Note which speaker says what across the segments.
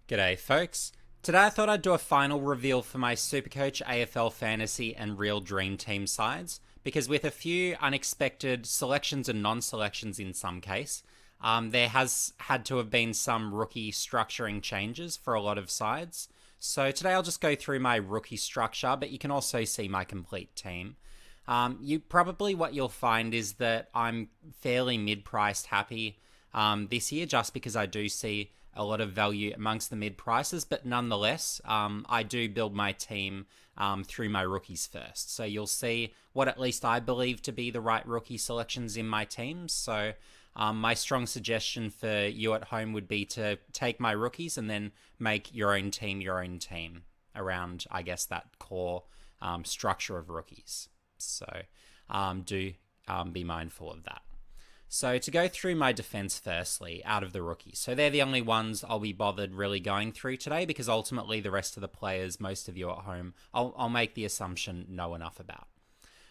Speaker 1: G'day, folks. Today I thought I'd do a final reveal for my Supercoach AFL Fantasy and Real Dream Team sides, because with a few unexpected selections and non-selections in some case, there has had to have been some rookie structuring changes for a lot of sides. So today I'll just go through my rookie structure, but you can also see my complete team. What you'll find is that I'm fairly mid-priced happy this year, just because I do see a lot of value amongst the mid prices, but nonetheless, I do build my team through my rookies first. So you'll see what at least I believe to be the right rookie selections in my teams. So my strong suggestion for you at home would be to take my rookies and then make your own team around, I guess, that core structure of rookies. So do be mindful of that. So to go through my defense firstly, out of the rookies. So they're the only ones I'll be bothered really going through today, because ultimately the rest of the players, most of you at home, I'll make the assumption know enough about.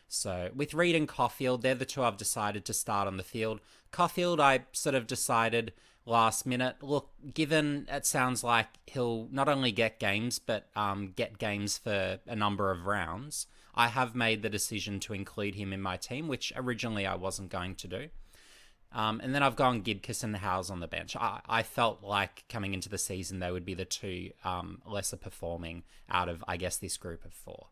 Speaker 1: So with Reed and Caulfield, they're the two I've decided to start on the field. Caulfield, I sort of decided last minute. Look, given it sounds like he'll not only get games, but get games for a number of rounds, I have made the decision to include him in my team, which originally I wasn't going to do. And then I've gone Gibcus and Howes on the bench. I felt like coming into the season they would be the two lesser performing out of, I guess, this group of four.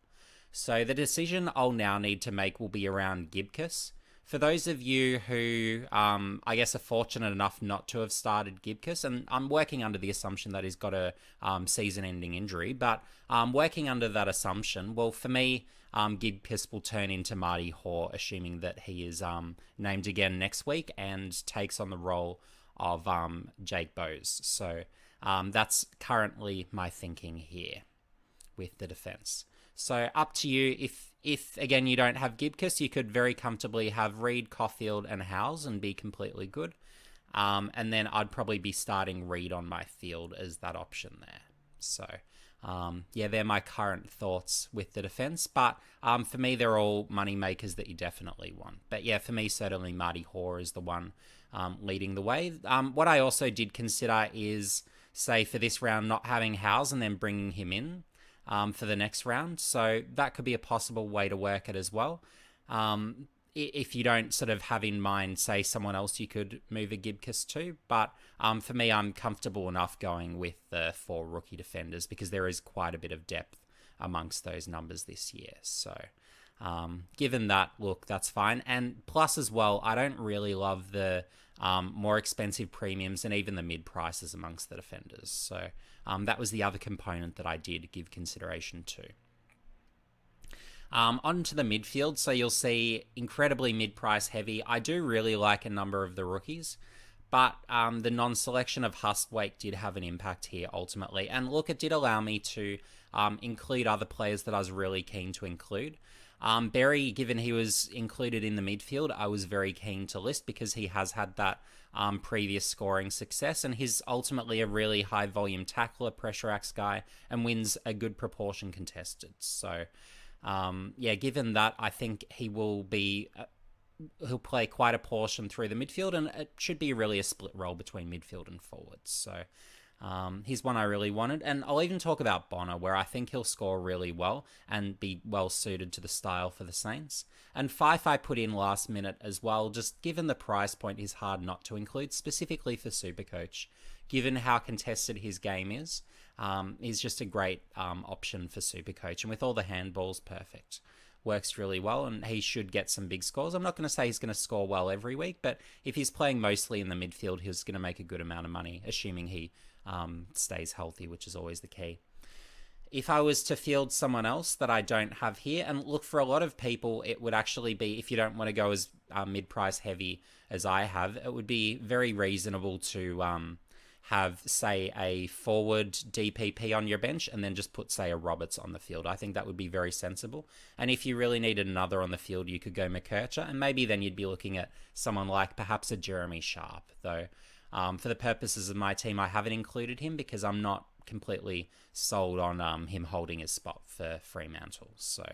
Speaker 1: So the decision I'll now need to make will be around Gibcus. For those of you who, I guess, are fortunate enough not to have started Gibcus, and I'm working under the assumption that he's got a season-ending injury, but working under that assumption, well, for me, Gibcus will turn into Marty Hoare, assuming that he is named again next week and takes on the role of Jake Bowes. So that's currently my thinking here with the defense. So up to you. If again you don't have Gibcus, you could very comfortably have Reed, Caulfield, and Howes and be completely good. And then I'd probably be starting Reed on my field as that option there. So they're my current thoughts with the defense. But for me, they're all money makers that you definitely want. But yeah, for me, certainly Marty Hoare is the one leading the way. What I also did consider is, say, for this round, not having Howes and then bringing him in for the next round. So that could be a possible way to work it as well. If you don't sort of have in mind, say, someone else you could move a Gibcus to. But for me, I'm comfortable enough going with the four rookie defenders, because there is quite a bit of depth amongst those numbers this year. So given that, look, that's fine. And plus as well, I don't really love the more expensive premiums and even the mid prices amongst the defenders. So that was the other component that I did give consideration to. Onto the midfield, so you'll see incredibly mid-price heavy. I do really like a number of the rookies, but the non-selection of Hustwaite did have an impact here ultimately. And look, it did allow me to include other players that I was really keen to include. Berry, given he was included in the midfield, I was very keen to list, because he has had that previous scoring success, and he's ultimately a really high volume tackler, pressure acts guy, and wins a good proportion contested. So given that, I think he will be, he'll play quite a portion through the midfield, and it should be really a split role between midfield and forwards. So he's one I really wanted. And I'll even talk about Bonner, where I think he'll score really well and be well suited to the style for the Saints. And Fife I put in last minute as well, just given the price point is hard not to include, specifically for Supercoach. Given how contested his game is, he's just a great option for Supercoach. And with all the handballs, perfect. Works really well, and he should get some big scores. I'm not going to say he's going to score well every week, but if he's playing mostly in the midfield, he's going to make a good amount of money, assuming he stays healthy, which is always the key. If I was to field someone else that I don't have here, and look, for a lot of people, it would actually be, if you don't want to go as mid-price heavy as I have, it would be very reasonable to have, say, a forward DPP on your bench and then just put, say, a Roberts on the field. I think that would be very sensible. And if you really needed another on the field, you could go McKercher, and maybe then you'd be looking at someone like perhaps a Jeremy Sharp, though. For the purposes of my team, I haven't included him because I'm not completely sold on him holding his spot for Fremantle. So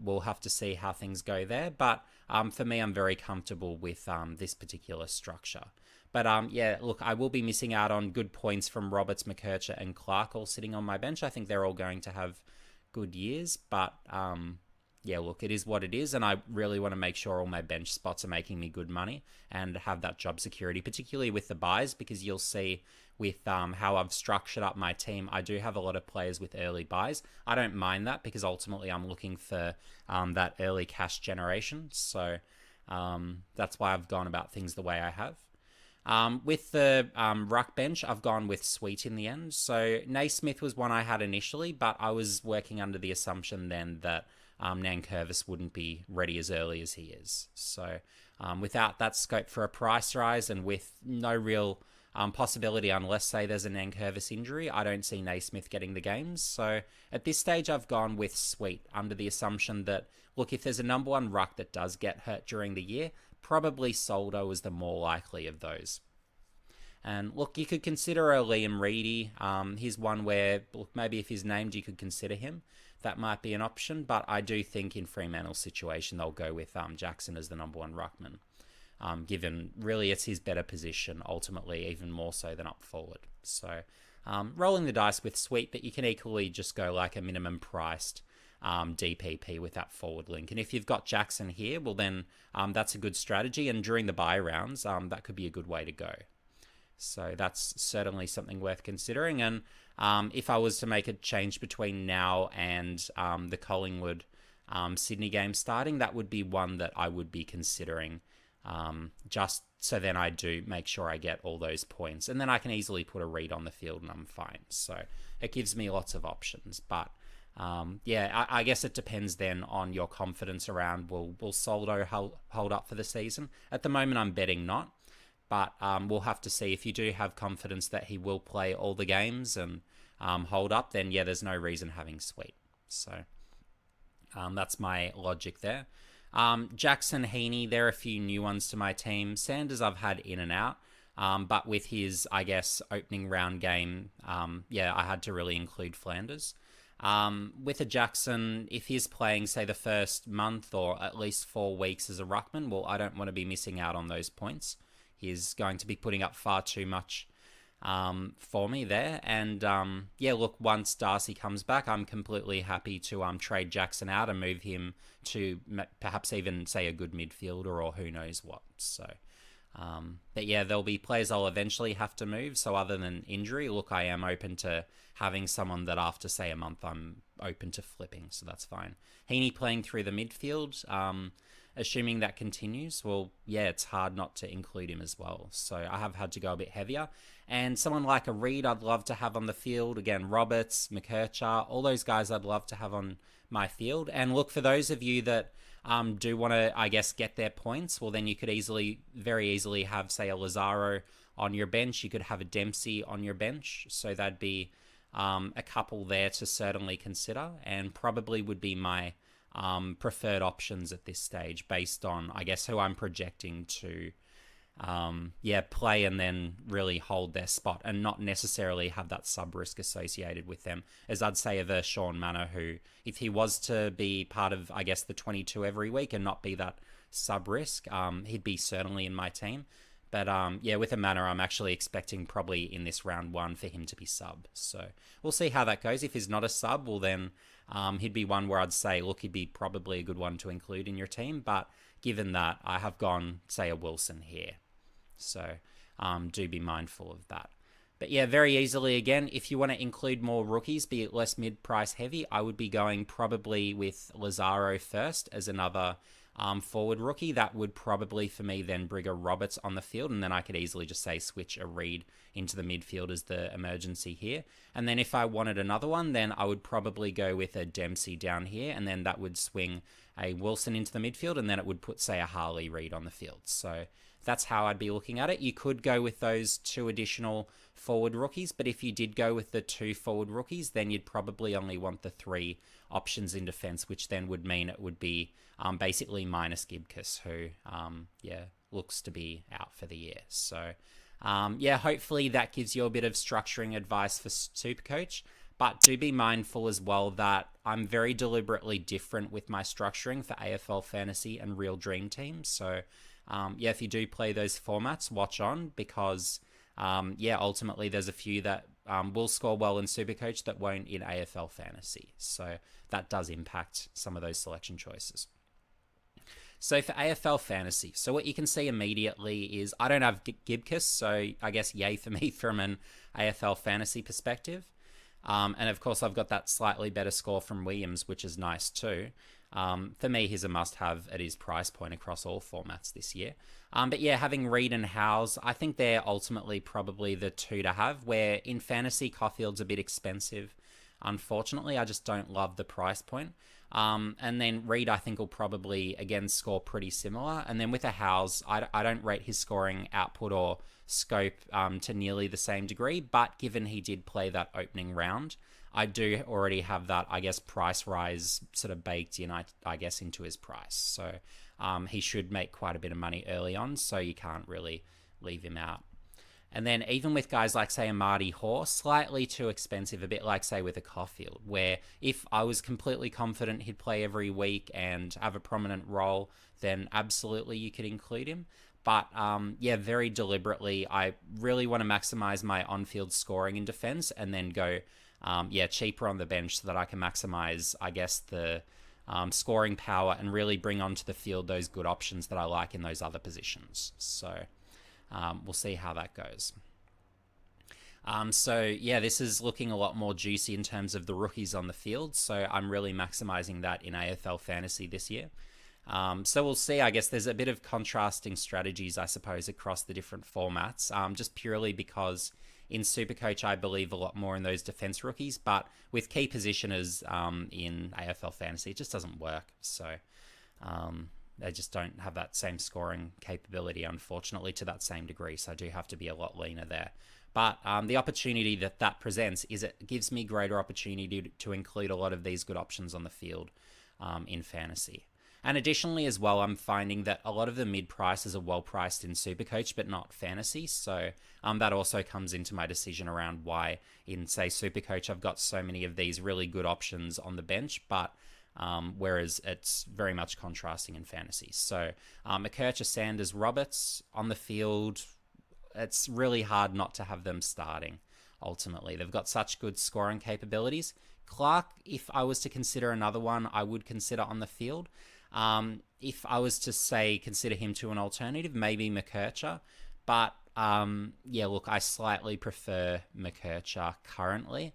Speaker 1: we'll have to see how things go there. But for me, I'm very comfortable with this particular structure. But yeah, look, I will be missing out on good points from Roberts, McKercher, and Clark all sitting on my bench. I think they're all going to have good years, but yeah, look, it is what it is, and I really want to make sure all my bench spots are making me good money and have that job security, particularly with the buys, because you'll see with how I've structured up my team, I do have a lot of players with early buys. I don't mind that because ultimately I'm looking for that early cash generation, so that's why I've gone about things the way I have. With the ruck bench, I've gone with Sweet in the end. So Naismith was one I had initially, but I was working under the assumption then that Nankervis wouldn't be ready as early as he is. So without that scope for a price rise and with no real possibility, unless, say, there's a Nankervis injury, I don't see Naismith getting the games. So at this stage, I've gone with Sweet under the assumption that, look, if there's a number one ruck that does get hurt during the year, probably Soldo is the more likely of those. And look, you could consider a Liam Reedy. He's one where, look, maybe if he's named, you could consider him. That might be an option, but I do think in Fremantle's situation, they'll go with Jackson as the number one ruckman, given really it's his better position, ultimately, even more so than up forward. So rolling the dice with Sweet, but you can equally just go like a minimum priced DPP with that forward link. And if you've got Jackson here, well then that's a good strategy. And during the buy rounds, that could be a good way to go. So that's certainly something worth considering. And if I was to make a change between now and the Collingwood Sydney game starting, that would be one that I would be considering, just so then I do make sure I get all those points. And then I can easily put a read on the field and I'm fine. So it gives me lots of options. But yeah, I guess it depends then on your confidence around will Soldo hold up for the season. At the moment, I'm betting not. But we'll have to see. If you do have confidence that he will play all the games and hold up, then yeah, there's no reason having Sweet. So that's my logic there. Jackson, Heaney, there are a few new ones to my team. Sanders I've had in and out. But with his, I guess, opening round game, yeah, I had to really include Flanders. With a Jackson, if he's playing, say, the first month or at least 4 weeks as a ruckman, well, I don't want to be missing out on those points. He's going to be putting up far too much for me there. And yeah, look, once Darcy comes back, I'm completely happy to trade Jackson out and move him to perhaps even, say, a good midfielder or who knows what. So, but yeah, there'll be players I'll eventually have to move. So other than injury, look, I am open to having someone that after, say, a month, I'm open to flipping. So that's fine. Heaney playing through the midfield. Assuming that continues, well, yeah, it's hard not to include him as well. So I have had to go a bit heavier. And someone like a Reed I'd love to have on the field. Again, Roberts, McKercher, all those guys I'd love to have on my field. And look, for those of you that do want to, I guess, get their points, well, then you could very easily have, say, a Lazaro on your bench. You could have a Dempsey on your bench. So that'd be a couple there to certainly consider, and probably would be my preferred options at this stage based on, I guess, who I'm projecting to play and then really hold their spot and not necessarily have that sub risk associated with them. As I'd say of Sean Manor, who, if he was to be part of, I guess, the 22 every week and not be that sub risk, he'd be certainly in my team. But yeah, with a Manor, I'm actually expecting probably in this round 1 for him to be sub. So we'll see how that goes. If he's not a sub, well then he'd be one where I'd say, look, he'd be probably a good one to include in your team. But given that, I have gone, say, a Wilson here. So do be mindful of that. But yeah, very easily, again, if you want to include more rookies, be it less mid-price heavy, I would be going probably with Lazaro first as another forward rookie. That would probably, for me, then bring a Roberts on the field, and then I could easily just say switch a Reed into the midfield as the emergency here. And then if I wanted another one, then I would probably go with a Dempsey down here, and then that would swing a Wilson into the midfield, and then it would put, say, a Harley Reed on the field. So that's how I'd be looking at it. You could go with those 2 additional forward rookies, but if you did go with the 2 forward rookies, then you'd probably only want the 3 options in defence, which then would mean it would be basically minus Gibcus, who, looks to be out for the year. So, yeah, hopefully that gives you a bit of structuring advice for Supercoach. But do be mindful as well that I'm very deliberately different with my structuring for AFL Fantasy and Real Dream Team. So If you do play those formats, watch on because, ultimately there's a few that will score well in Supercoach that won't in AFL Fantasy. So that does impact some of those selection choices. So for AFL Fantasy, so what you can see immediately is I don't have Gibcus, so I guess yay for me from an AFL Fantasy perspective. And of course, I've got that slightly better score from Williams, which is nice too. For me, he's a must-have at his price point across all formats this year. But yeah, having Reed and Howes, I think they're ultimately probably the two to have, where in fantasy, Caulfield's a bit expensive. Unfortunately, I just don't love the price point. And then Reed, I think, will probably, again, score pretty similar. And then with a Howes, I don't rate his scoring output or scope to nearly the same degree. But given he did play that opening round, I do already have that, I guess, price rise sort of baked in, I guess, into his price. So he should make quite a bit of money early on, so you can't really leave him out. And then even with guys like, say, a Marty Hoare, slightly too expensive, a bit like, say, with a Caulfield, where if I was completely confident he'd play every week and have a prominent role, then absolutely you could include him. But, very deliberately, I really want to maximize my on-field scoring in defense and then go, cheaper on the bench so that I can maximize, I guess, the scoring power and really bring onto the field those good options that I like in those other positions. So we'll see how that goes. This is looking a lot more juicy in terms of the rookies on the field. So I'm really maximizing that in AFL Fantasy this year. So we'll see. I guess there's a bit of contrasting strategies, I suppose, across the different formats, just purely because in Supercoach, I believe a lot more in those defense rookies, but with key positioners in AFL Fantasy, it just doesn't work. So they just don't have that same scoring capability, unfortunately, to that same degree. So I do have to be a lot leaner there. But the opportunity that presents is it gives me greater opportunity to include a lot of these good options on the field in fantasy. And additionally as well, I'm finding that a lot of the mid prices are well priced in Supercoach, but not fantasy. So that also comes into my decision around why in, say, Supercoach, I've got so many of these really good options on the bench, but whereas it's very much contrasting in fantasy. So McKercher, Sanders, Roberts on the field, it's really hard not to have them starting, ultimately. They've got such good scoring capabilities. Clark, if I was to consider another one, I would consider on the field. If I was to say consider him to an alternative, maybe McKercher. But I slightly prefer McKercher currently.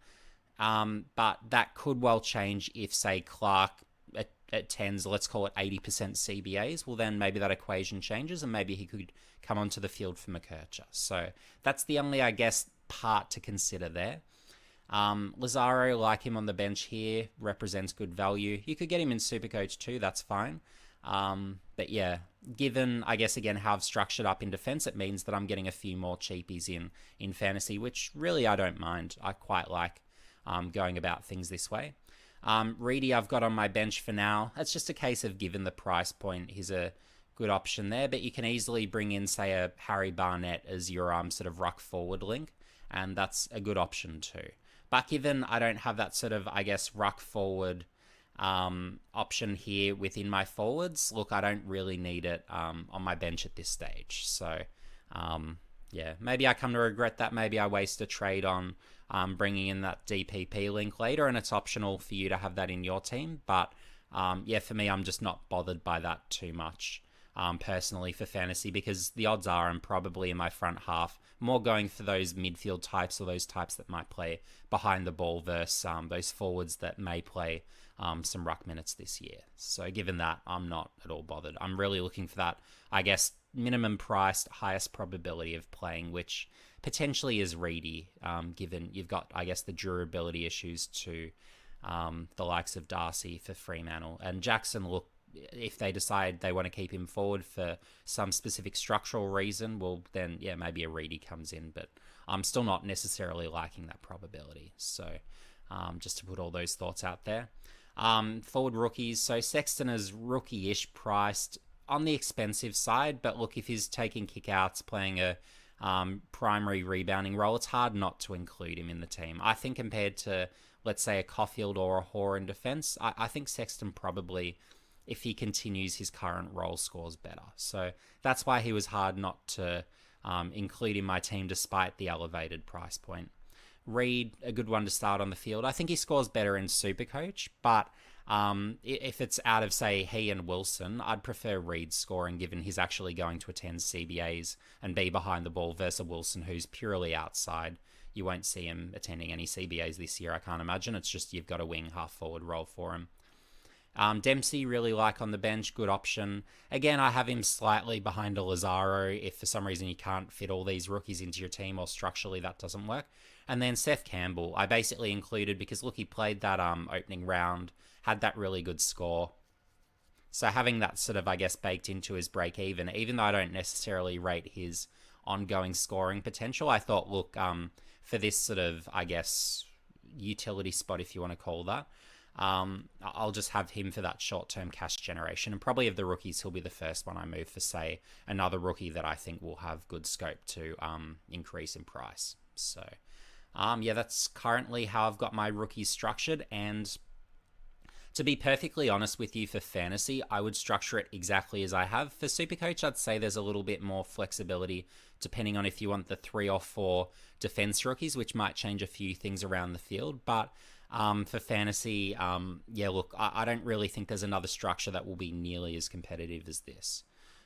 Speaker 1: But that could well change if, say, Clark at 10s, let's call it 80% CBAs. Well, then maybe that equation changes and maybe he could come onto the field for McKercher. So that's the only, I guess, part to consider there. Lazaro, like him on the bench here, represents good value. You could get him in Supercoach too, that's fine. But yeah, given, I guess, again, how I've structured up in defense, it means that I'm getting a few more cheapies in fantasy, which really I don't mind. I quite like going about things this way. Reedy I've got on my bench for now. It's just a case of, given the price point, he's a good option there, but you can easily bring in, say, a Harry Barnett as your sort of ruck forward link, and that's a good option too. But given I don't have that sort of, I guess, ruck forward option here within my forwards, look, I don't really need it on my bench at this stage. So, maybe I come to regret that. Maybe I waste a trade on bringing in that DPP link later, and it's optional for you to have that in your team. But, for me, I'm just not bothered by that too much. Personally for fantasy, because the odds are I'm probably in my front half more going for those midfield types or those types that might play behind the ball versus those forwards that may play some ruck minutes this year. So given that, I'm not at all bothered. I'm really looking for that, I guess, minimum priced, highest probability of playing, which potentially is Reedy, given you've got, I guess, the durability issues to the likes of Darcy for Fremantle. And Jackson, look, if they decide they want to keep him forward for some specific structural reason, well, then, maybe a Reedy comes in. But I'm still not necessarily liking that probability. So just to put all those thoughts out there. Forward rookies. So Sexton is rookie-ish priced on the expensive side. But look, if he's taking kickouts, playing a primary rebounding role, it's hard not to include him in the team. I think compared to, let's say, a Caulfield or a Hoare in defense, I think Sexton probably if he continues his current role, scores better. So that's why he was hard not to include in my team despite the elevated price point. Reed, a good one to start on the field. I think he scores better in Supercoach, but if it's out of, say, he and Wilson, I'd prefer Reed scoring given he's actually going to attend CBAs and be behind the ball versus Wilson, who's purely outside. You won't see him attending any CBAs this year, I can't imagine. It's just you've got a wing half-forward role for him. Dempsey, really like on the bench, good option. Again, I have him slightly behind a Lazaro if for some reason you can't fit all these rookies into your team or structurally that doesn't work. And then Seth Campbell, I basically included because, look, he played that opening round, had that really good score. So having that sort of, I guess, baked into his break even though I don't necessarily rate his ongoing scoring potential, I thought, look, for this sort of, I guess, utility spot, if you want to call that, I'll just have him for that short-term cash generation. And probably of the rookies, he'll be the first one I move for, say, another rookie that I think will have good scope to increase in price. So, yeah, that's currently how I've got my rookies structured. And to be perfectly honest with you, for fantasy, I would structure it exactly as I have. For Supercoach, I'd say there's a little bit more flexibility depending on if you want the 3 or 4 defense rookies, which might change a few things around the field. But for fantasy, yeah, look, I don't really think there's another structure that will be nearly as competitive as this.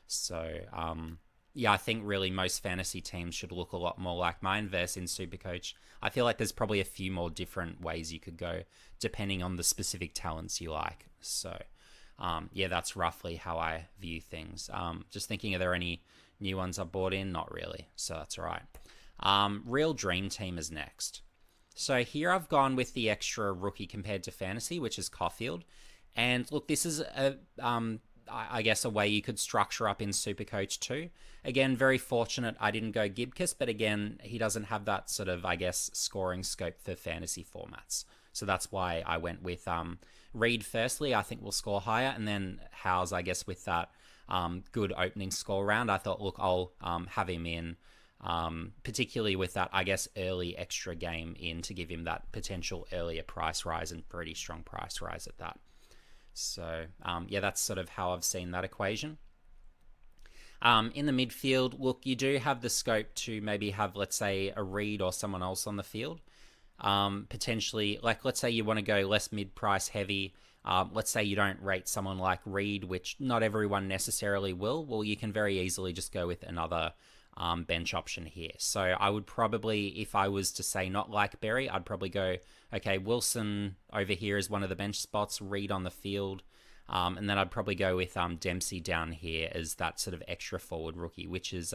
Speaker 1: So, yeah, I think really most fantasy teams should look a lot more like mine versus in Supercoach. I feel like there's probably a few more different ways you could go depending on the specific talents you like. So, yeah, that's roughly how I view things. Just thinking, are there any new ones I bought in? Not really, so that's all right. Real Dream Team is next. So here I've gone with the extra rookie compared to fantasy, which is Caulfield. And look, this is I guess a way you could structure up in Supercoach too. Again, very fortunate I didn't go Gibcus, but again, he doesn't have that sort of, I guess, scoring scope for fantasy formats. So that's why I went with Reed firstly, I think will score higher, and then Howes, I guess, with that good opening score round. I thought, look, I'll have him in, particularly with that, I guess, early extra game in to give him that potential earlier price rise and pretty strong price rise at that. So, yeah, that's sort of how I've seen that equation. In the midfield, look, you do have the scope to maybe have, let's say, a Reed or someone else on the field. Potentially, like, let's say you want to go less mid-price heavy. Let's say you don't rate someone like Reed, which not everyone necessarily will. Well, you can very easily just go with another bench option here. So I would probably, if I was to say not like Berry, I'd probably go, okay, Wilson over here is one of the bench spots, Reed on the field. And then I'd probably go with Dempsey down here as that sort of extra forward rookie, which is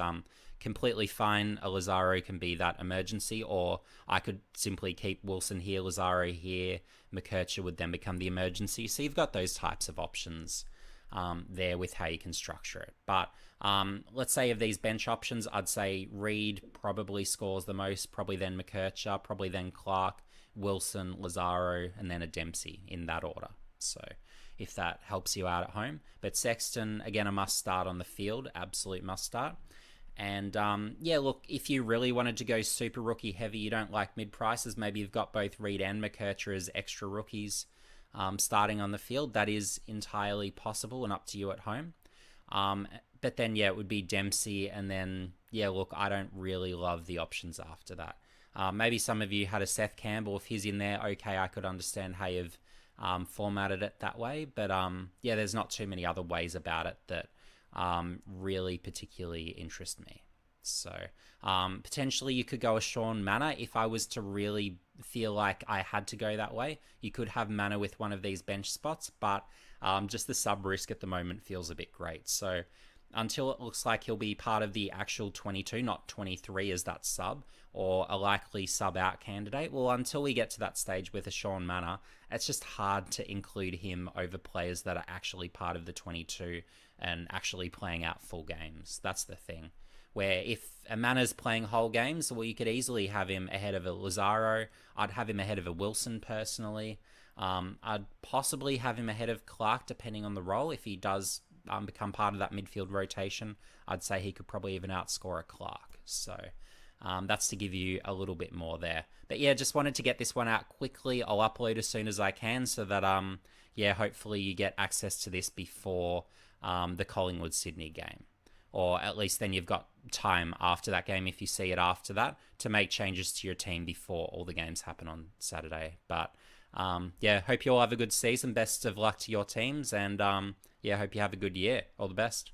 Speaker 1: completely fine. A Lazaro can be that emergency, or I could simply keep Wilson here, Lazaro here. McKercher would then become the emergency. So you've got those types of options there with how you can structure it. But let's say of these bench options, I'd say Reed probably scores the most, probably then McKercher, probably then Clark, Wilson, Lazaro, and then a Dempsey in that order. So if that helps you out at home. But Sexton, again, a must start on the field, absolute must start. And yeah, look, if you really wanted to go super rookie heavy, you don't like mid prices, maybe you've got both Reed and McKercher as extra rookies starting on the field. That is entirely possible and up to you at home. But then, yeah, it would be Dempsey. And then, yeah, look, I don't really love the options after that. Maybe some of you had a Seth Campbell. If he's in there, okay, I could understand how you've formatted it that way. But yeah, there's not too many other ways about it that really particularly interest me. So potentially you could go a Sean Manor. If I was to really feel like I had to go that way, you could have Manor with one of these bench spots, but just the sub risk at the moment feels a bit great. So until it looks like he'll be part of the actual 22, not 23 as that sub, or a likely sub-out candidate, well, until we get to that stage with a Sean Manor, it's just hard to include him over players that are actually part of the 22 and actually playing out full games. That's the thing. Where if a Manor's playing whole games, well, you could easily have him ahead of a Lazaro. I'd have him ahead of a Wilson, personally. I'd possibly have him ahead of Clark, depending on the role. If he does become part of that midfield rotation, I'd say he could probably even outscore a Clark. So, That's to give you a little bit more there. But yeah, just wanted to get this one out quickly. I'll upload as soon as I can so that yeah, hopefully you get access to this before the Collingwood Sydney game. Or at least then you've got time after that game, if you see it after that, to make changes to your team before all the games happen on Saturday. But yeah, hope you all have a good season. Best of luck to your teams. And yeah, hope you have a good year. All the best.